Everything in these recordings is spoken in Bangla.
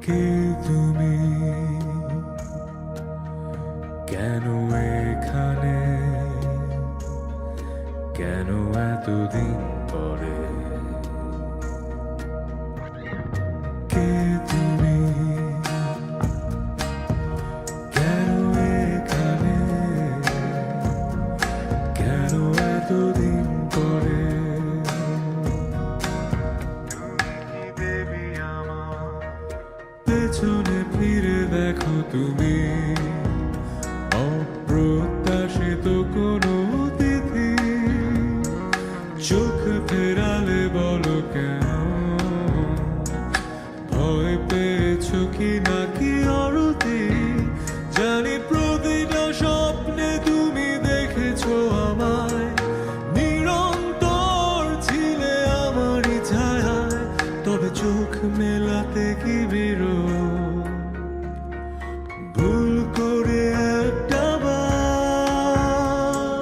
কে তুমি, কেন এখানে, কেন এতদিন পরে? কে তুমি, কেন এখানে, কেন এতদিন পরে? পেছনে ফিরে দেখো তুমি, অপ্রত্যাশিত কোনো অতিথি। চোখ ফেরালে বলো কেন, ভয় পেয়েছো কি নাকি অরতি? জানি প্রতিটা স্বপ্নে তুমি দেখেছো আমায়, নিরন্তর ছিলে আমারই ছায়ায়। তবে চোখ মেলাতে কি বিরোধ? ভুল করে একটা বার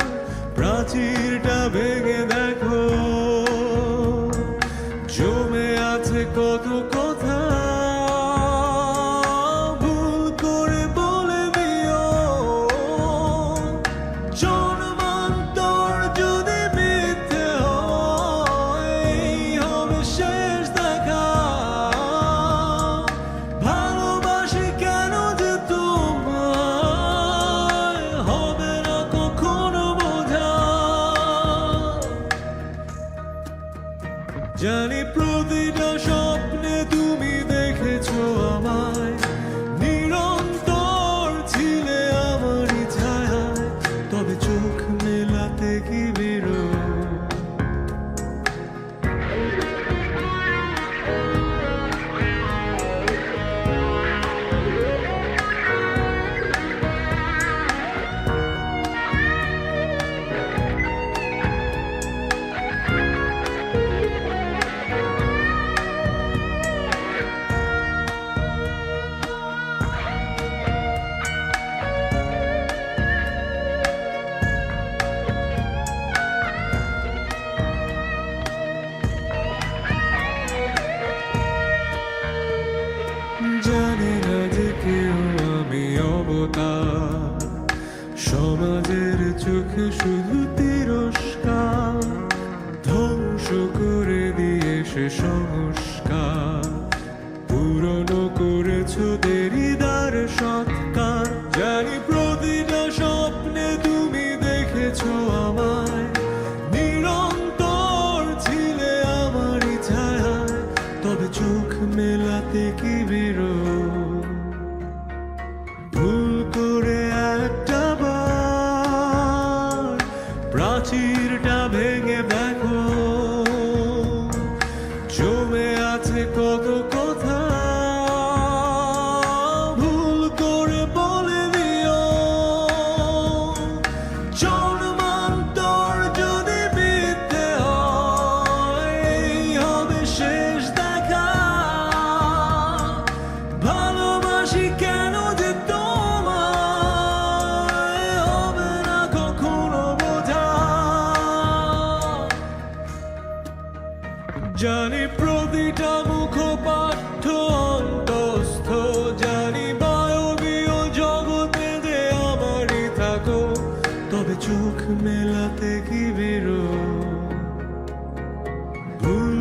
প্রাচীরটা ভেঙে দেখো, জমে আছে কত কথা। ভুল করে বলে দিও, জন্মান্তর যদি মিথ্যে হয়, এই হবে শেষ দেখা। ভালোবাসি কেন যে তোমায়, হবে না কখনো বোঝা। জানি প্রতিটা স্বপ্নে তুমি দেখেছো আমায়, নিরন্তর ছিলে আমারই ছায়ায়। তবে চোখ মেলাতে কি বিরোধ? জানি না যে কেউ আমি অবতার, সমাজের চোখে শুধু তিরস্কার। ধ্বংস করে দিয়ে সে সংস্কার, পুরনো করেছো দেরিদার সৎকার। জানি প্রতিটা স্বপ্নে তুমি দেখেছো আমায়, নিরন্তর ছিলে আমারই ছায়ায়। তবে চোখ মেলাতে কি বিরোধ? ভুল করে একটা বার প্রাচীরটা ভেঙে দেখো, জমে আছে কত কথা। ভুল করে বলে দিও, জন্মান্তর যদি মিথ্যে হয়, এই হবে শেষ দেখা। ভালোবাসি কেন যে তোমায়, হবে না কখনো বোঝা। জানি প্রতিটা মুখপাঠ্য অন্তস্থ, জানি বায়বীয় জগতে যে আমারই থাকো। তবে চোখ মেলাতে কি বিরোধ? ভুল